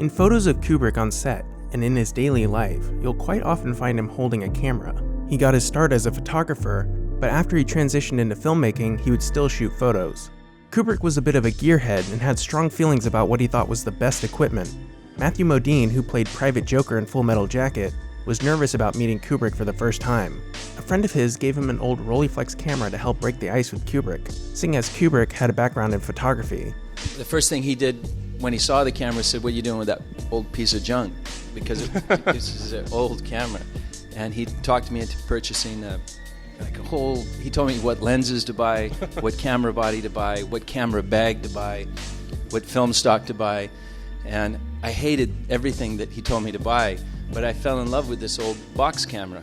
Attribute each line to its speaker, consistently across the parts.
Speaker 1: In photos of Kubrick on set and in his daily life, you'll quite often find him holding a camera. He got his start as a photographer, but after he transitioned into filmmaking, he would still shoot photos. Kubrick was a bit of a gearhead and had strong feelings about what he thought was the best equipment. Matthew Modine, who played Private Joker in Full Metal Jacket, was nervous about meeting Kubrick for the first time. A friend of his gave him an old Rolleiflex camera to help break the ice with Kubrick, seeing as Kubrick had a background in photography.
Speaker 2: The first thing he did when he saw the camera said, "What are you doing with that old piece of junk?" Because this is an old camera. And he talked me into purchasing he told me what lenses to buy, what camera body to buy, what camera bag to buy, what film stock to buy. And I hated everything that he told me to buy, but I fell in love with this old box camera.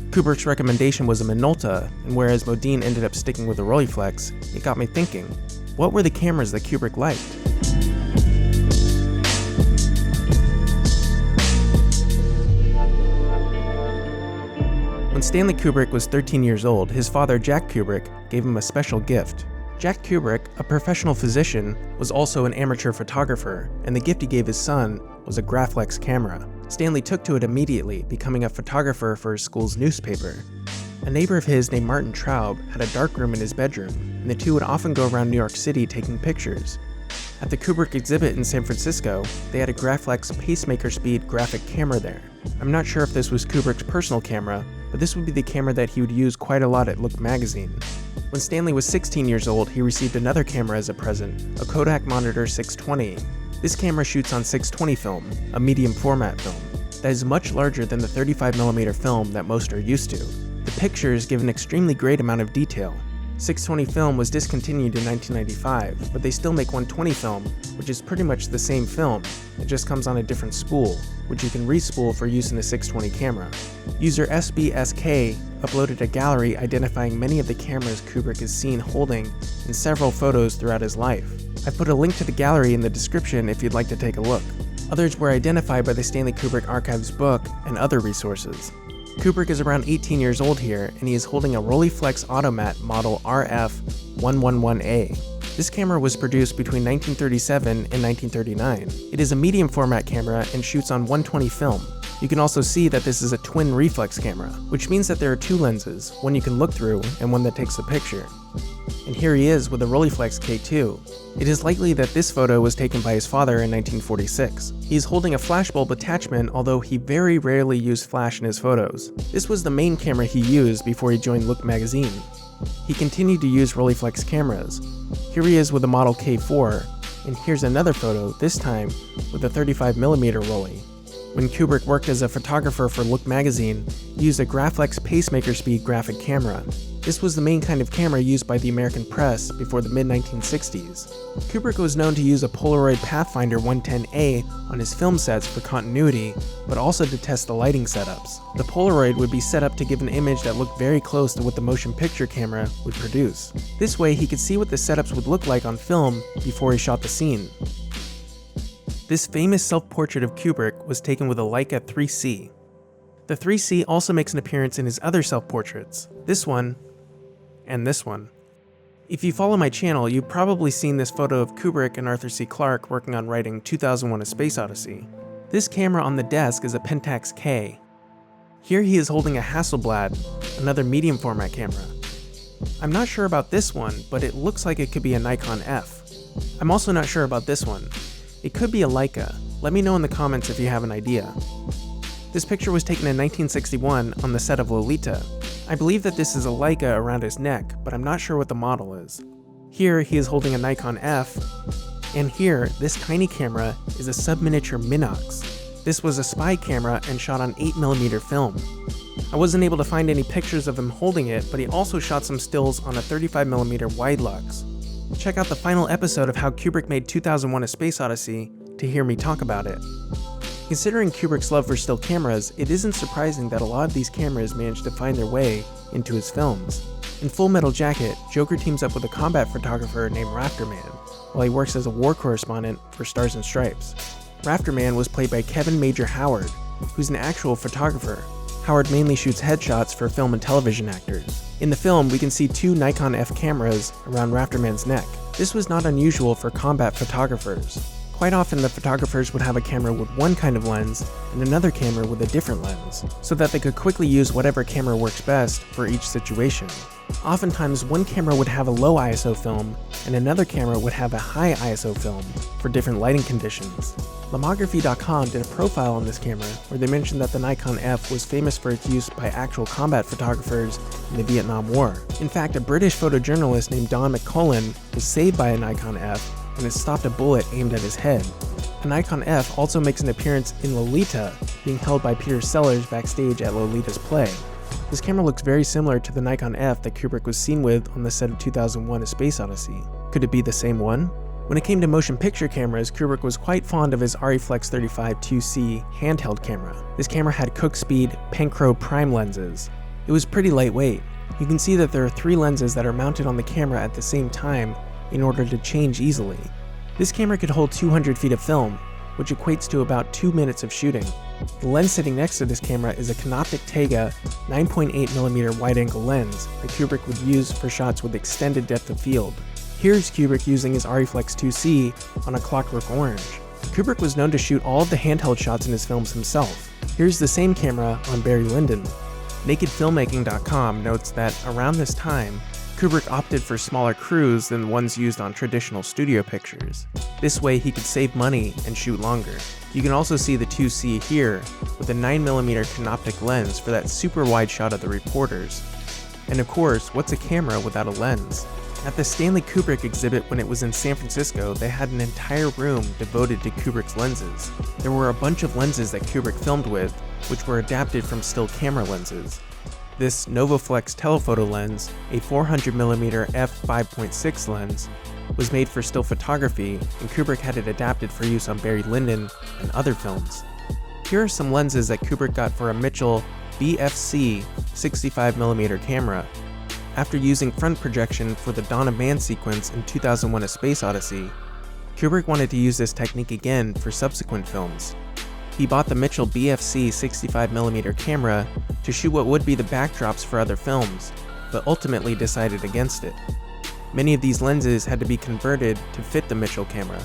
Speaker 1: Kubrick's recommendation was a Minolta, and whereas Modine ended up sticking with a Rolleiflex, it got me thinking, what were the cameras that Kubrick liked? When Stanley Kubrick was 13 years old, his father, Jack Kubrick, gave him a special gift. Jack Kubrick, a professional physician, was also an amateur photographer, and the gift he gave his son was a Graflex camera. Stanley took to it immediately, becoming a photographer for his school's newspaper. A neighbor of his named Martin Traub had a darkroom in his bedroom, and the two would often go around New York City taking pictures. At the Kubrick exhibit in San Francisco, they had a Graflex pacemaker speed graphic camera there. I'm not sure if this was Kubrick's personal camera, but this would be the camera that he would use quite a lot at Look magazine. When Stanley was 16 years old, he received another camera as a present, a Kodak Monitor 620. This camera shoots on 620 film, a medium format film, that is much larger than the 35mm film that most are used to. The pictures give an extremely great amount of detail. 620 film was discontinued in 1995, but they still make 120 film, which is pretty much the same film. It just comes on a different spool, which you can re-spool for use in a 620 camera. User SBSK uploaded a gallery identifying many of the cameras Kubrick is seen holding in several photos throughout his life. I've put a link to the gallery in the description if you'd like to take a look. Others were identified by the Stanley Kubrick Archives book and other resources. Kubrick is around 18 years old here, and he is holding a Rolleiflex Automat model RF111A. This camera was produced between 1937 and 1939. It is a medium format camera and shoots on 120 film. You can also see that this is a twin reflex camera, which means that there are two lenses, one you can look through and one that takes the picture. And here he is with a Rolleiflex K2. It is likely that this photo was taken by his father in 1946. He is holding a flashbulb attachment, although he very rarely used flash in his photos. This was the main camera he used before he joined Look magazine. He continued to use Rolleiflex cameras. Here he is with a Model K4, and here's another photo, this time with a 35mm Rollie. When Kubrick worked as a photographer for Look magazine, he used a Graflex pacemaker speed graphic camera. This was the main kind of camera used by the American press before the mid-1960s. Kubrick was known to use a Polaroid Pathfinder 110A on his film sets for continuity, but also to test the lighting setups. The Polaroid would be set up to give an image that looked very close to what the motion picture camera would produce. This way, he could see what the setups would look like on film before he shot the scene. This famous self-portrait of Kubrick was taken with a Leica 3C. The 3C also makes an appearance in his other self-portraits, this one, and this one. If you follow my channel, you've probably seen this photo of Kubrick and Arthur C. Clarke working on writing 2001: A Space Odyssey. This camera on the desk is a Pentax K. Here he is holding a Hasselblad, another medium format camera. I'm not sure about this one, but it looks like it could be a Nikon F. I'm also not sure about this one. It could be a Leica. Let me know in the comments if you have an idea. This picture was taken in 1961 on the set of Lolita. I believe that this is a Leica around his neck, but I'm not sure what the model is. Here he is holding a Nikon F, and here, this tiny camera is a sub-miniature Minox. This was a spy camera and shot on 8mm film. I wasn't able to find any pictures of him holding it, but he also shot some stills on a 35mm wide lux. Check out the final episode of how Kubrick made 2001: A Space Odyssey to hear me talk about it. Considering Kubrick's love for still cameras, it isn't surprising that a lot of these cameras managed to find their way into his films. In Full Metal Jacket, Joker teams up with a combat photographer named Rafterman, while he works as a war correspondent for Stars and Stripes. Rafterman was played by Kevin Major Howard, who's an actual photographer. Howard mainly shoots headshots for film and television actors. In the film, we can see two Nikon F cameras around Rafterman's neck. This was not unusual for combat photographers. Quite often the photographers would have a camera with one kind of lens and another camera with a different lens, so that they could quickly use whatever camera works best for each situation. Oftentimes one camera would have a low ISO film and another camera would have a high ISO film for different lighting conditions. Lomography.com did a profile on this camera where they mentioned that the Nikon F was famous for its use by actual combat photographers in the Vietnam War. In fact, a British photojournalist named Don McCullen was saved by a Nikon F when it stopped a bullet aimed at his head. The Nikon F also makes an appearance in Lolita, being held by Peter Sellers backstage at Lolita's play. This camera looks very similar to the Nikon F that Kubrick was seen with on the set of 2001: A Space Odyssey. Could it be the same one? When it came to motion picture cameras, Kubrick was quite fond of his Reflex 35 Tc Handheld camera. This camera had Cook Speed Panchro prime lenses. It was pretty lightweight. You can see that there are 3 lenses that are mounted on the camera at the same time in order to change easily. This camera could hold 200 feet of film, which equates to about 2 minutes of shooting. The lens sitting next to this camera is a Canoptic Tega 9.8mm wide-angle lens that Kubrick would use for shots with extended depth of field. Here's Kubrick using his Reflex 2C on a Clockwork Orange. Kubrick was known to shoot all of the handheld shots in his films himself. Here's the same camera on Barry Lyndon. NakedFilmmaking.com notes that around this time, Kubrick opted for smaller crews than the ones used on traditional studio pictures. This way he could save money and shoot longer. You can also see the 2C here with a 9mm Canoptic lens for that super wide shot of the reporters. And of course, what's a camera without a lens? At the Stanley Kubrick exhibit when it was in San Francisco, they had an entire room devoted to Kubrick's lenses. There were a bunch of lenses that Kubrick filmed with, which were adapted from still camera lenses. This Novaflex telephoto lens, a 400mm f5.6 lens, was made for still photography, and Kubrick had it adapted for use on Barry Lyndon and other films. Here are some lenses that Kubrick got for a Mitchell BFC 65mm camera. After using front projection for the Dawn of Man sequence in 2001: A Space Odyssey, Kubrick wanted to use this technique again for subsequent films. He bought the Mitchell BFC 65mm camera to shoot what would be the backdrops for other films, but ultimately decided against it. Many of these lenses had to be converted to fit the Mitchell camera.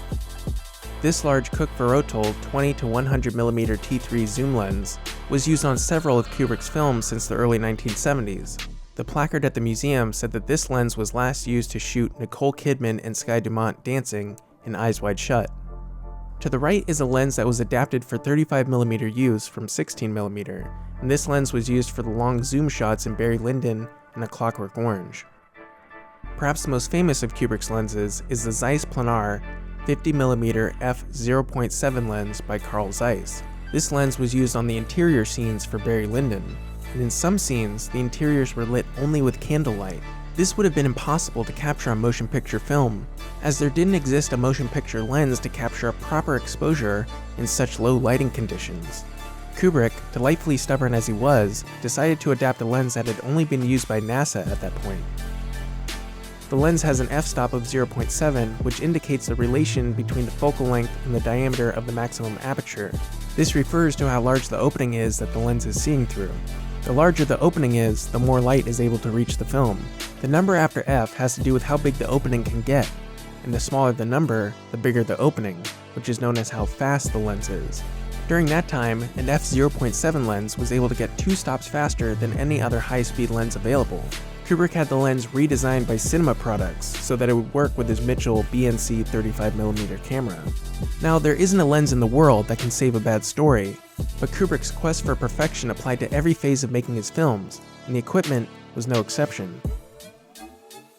Speaker 1: This large Cook-Verotol 20-100mm T3 zoom lens was used on several of Kubrick's films since the early 1970s. The placard at the museum said that this lens was last used to shoot Nicole Kidman and Skye Dumont dancing in Eyes Wide Shut. To the right is a lens that was adapted for 35mm use from 16mm, and this lens was used for the long zoom shots in Barry Lyndon and A Clockwork Orange. Perhaps the most famous of Kubrick's lenses is the Zeiss Planar 50mm f/0.7 lens by Carl Zeiss. This lens was used on the interior scenes for Barry Lyndon, and in some scenes, the interiors were lit only with candlelight. This would have been impossible to capture on motion picture film, as there didn't exist a motion picture lens to capture a proper exposure in such low lighting conditions. Kubrick, delightfully stubborn as he was, decided to adapt a lens that had only been used by NASA at that point. The lens has an f-stop of 0.7, which indicates the relation between the focal length and the diameter of the maximum aperture. This refers to how large the opening is that the lens is seeing through. The larger the opening is, the more light is able to reach the film. The number after f has to do with how big the opening can get, and the smaller the number, the bigger the opening, which is known as how fast the lens is. During that time, an f/0.7 lens was able to get 2 stops faster than any other high-speed lens available. Kubrick had the lens redesigned by Cinema Products so that it would work with his Mitchell BNC 35mm camera. Now, there isn't a lens in the world that can save a bad story, but Kubrick's quest for perfection applied to every phase of making his films, and the equipment was no exception.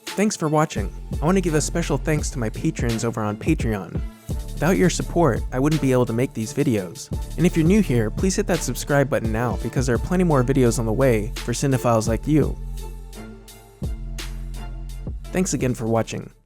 Speaker 1: Thanks for watching. I want to give a special thanks to my patrons over on Patreon. Without your support, I wouldn't be able to make these videos. And if you're new here, please hit that subscribe button now because there are plenty more videos on the way for cinephiles like you. Thanks again for watching.